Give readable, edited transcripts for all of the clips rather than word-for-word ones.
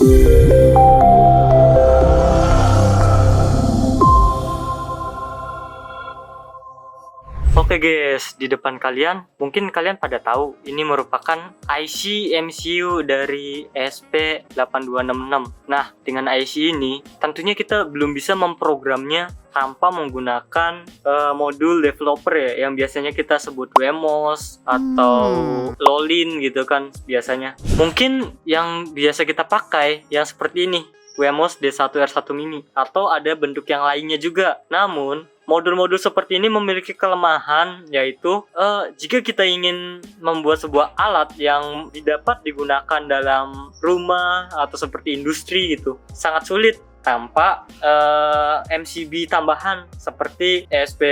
Oke guys, di depan kalian, mungkin kalian pada tahu ini merupakan IC MCU dari ESP8266. Nah, dengan IC ini, tentunya kita belum bisa memprogramnya tanpa menggunakan modul developer ya, yang biasanya kita sebut WMOS atau Lolin gitu kan biasanya. Mungkin yang biasa kita pakai yang seperti ini, WMOS D1R1 Mini, atau ada bentuk yang lainnya juga. Namun modul-modul seperti ini memiliki kelemahan, yaitu jika kita ingin membuat sebuah alat yang dapat digunakan dalam rumah atau seperti industri gitu, sangat sulit tanpa MCB tambahan seperti ESP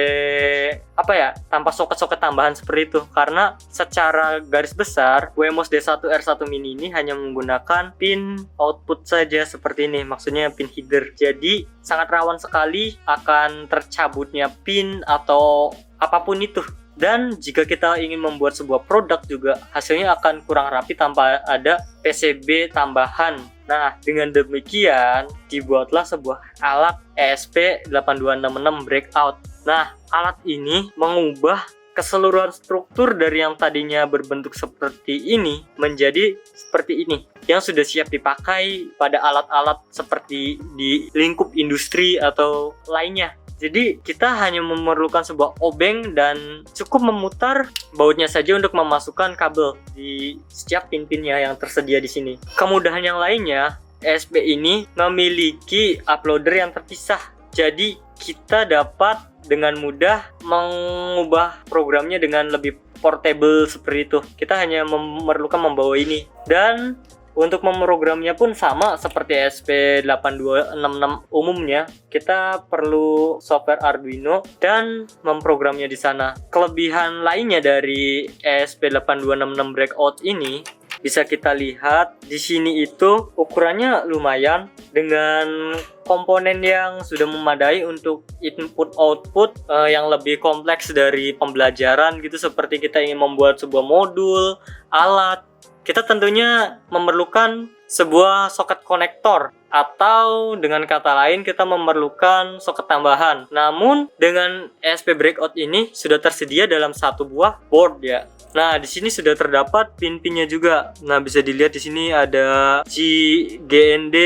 tanpa soket-soket tambahan seperti itu. Karena secara garis besar WMOS D1R1 Mini ini hanya menggunakan pin output saja seperti ini, maksudnya pin header. Jadi sangat rawan sekali akan tercabutnya pin atau apapun itu. Dan jika kita ingin membuat sebuah produk juga, hasilnya akan kurang rapi tanpa ada PCB tambahan. Nah, dengan demikian dibuatlah sebuah alat ESP8266 Breakout. Nah, alat ini mengubah keseluruhan struktur dari yang tadinya berbentuk seperti ini menjadi seperti ini, yang sudah siap dipakai pada alat-alat seperti di lingkup industri atau lainnya. Jadi kita hanya memerlukan sebuah obeng dan cukup memutar bautnya saja untuk memasukkan kabel di setiap pin-pinnya yang tersedia di sini. Kemudahan yang lainnya, ESP ini memiliki uploader yang terpisah. Jadi kita dapat dengan mudah mengubah programnya dengan lebih portable seperti itu. Kita hanya memerlukan membawa ini. Dan untuk memprogramnya pun sama seperti ESP8266 umumnya, kita perlu software Arduino dan memprogramnya di sana. Kelebihan lainnya dari ESP8266 Breakout ini bisa kita lihat di sini, itu ukurannya lumayan dengan komponen yang sudah memadai untuk input output yang lebih kompleks dari pembelajaran gitu, seperti kita ingin membuat sebuah modul, alat. Kita tentunya memerlukan sebuah soket konektor, atau dengan kata lain kita memerlukan soket tambahan. Namun dengan ESP Breakout ini sudah tersedia dalam satu buah board ya. Nah, di sini sudah terdapat pin-pinnya juga. Nah, bisa dilihat di sini ada GND,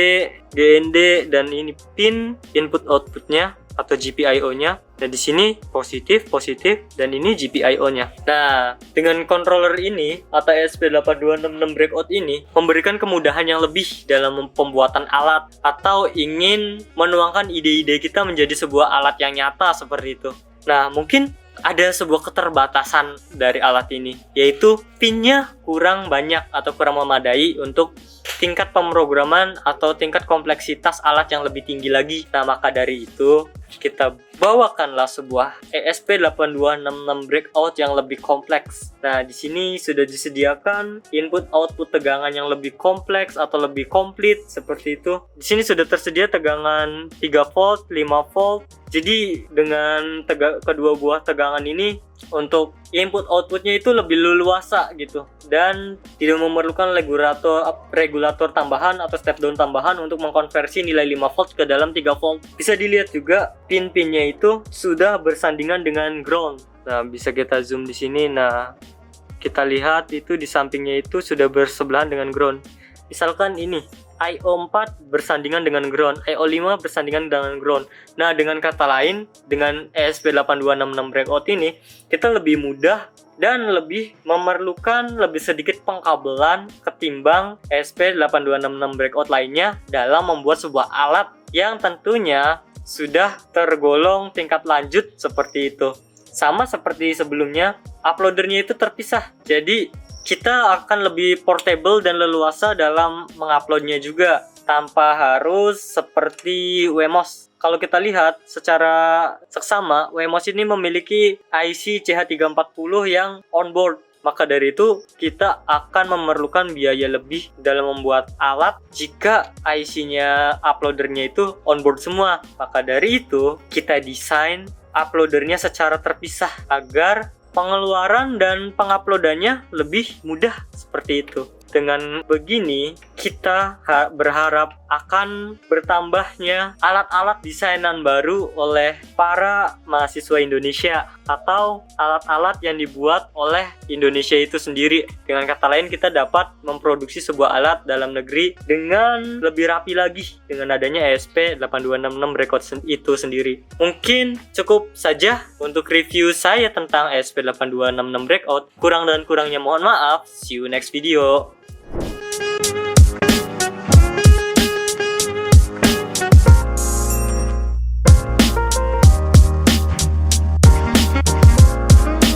dan ini pin input outputnya atau GPIO-nya. Dan di sini positif, dan ini GPIO-nya. Nah, dengan controller ini atau ESP8266 Breakout ini memberikan kemudahan yang lebih dalam pembuatan alat, atau ingin menuangkan ide-ide kita menjadi sebuah alat yang nyata seperti itu. Nah, mungkin ada sebuah keterbatasan dari alat ini, yaitu pinnya kurang banyak atau kurang memadai untuk tingkat pemrograman atau tingkat kompleksitas alat yang lebih tinggi lagi. Nah, maka dari itu kita bawakanlah sebuah ESP8266 Breakout yang lebih kompleks. Nah, di sini sudah disediakan input output tegangan yang lebih kompleks atau lebih komplit seperti itu. Di sini sudah tersedia tegangan 3 volt, 5 volt. Jadi dengan kedua buah tegangan ini untuk input outputnya itu lebih leluasa gitu, dan tidak memerlukan regulator tambahan atau step down tambahan untuk mengkonversi nilai 5 volt ke dalam 3 volt. Bisa dilihat juga pin-pinnya itu sudah bersandingan dengan ground. Nah, bisa kita zoom di sini. Nah, kita lihat itu di sampingnya itu sudah bersebelahan dengan ground. Misalkan ini IO4 bersandingan dengan ground, IO5 bersandingan dengan ground. Nah, dengan kata lain, dengan ESP8266 Breakout ini kita lebih mudah dan lebih memerlukan lebih sedikit pengkabelan ketimbang ESP8266 Breakout lainnya dalam membuat sebuah alat yang tentunya sudah tergolong tingkat lanjut seperti itu. Sama seperti sebelumnya, uploadernya itu terpisah. Jadi kita akan lebih portable dan leluasa dalam menguploadnya juga, tanpa harus seperti WMOS. Kalau kita lihat secara seksama, WMOS ini memiliki IC CH340 yang onboard. Maka dari itu kita akan memerlukan biaya lebih dalam membuat alat jika IC-nya, uploadernya itu onboard semua. Maka dari itu kita desain uploadernya secara terpisah agar pengeluaran dan penguploadannya lebih mudah seperti itu. Dengan begini kita berharap akan bertambahnya alat-alat desainan baru oleh para mahasiswa Indonesia atau alat-alat yang dibuat oleh Indonesia itu sendiri. Dengan kata lain, kita dapat memproduksi sebuah alat dalam negeri dengan lebih rapi lagi dengan adanya ESP8266 Records itu sendiri. Mungkin cukup saja untuk review saya tentang ESP8266 Breakout. Kurang dan kurangnya mohon maaf. See you next video.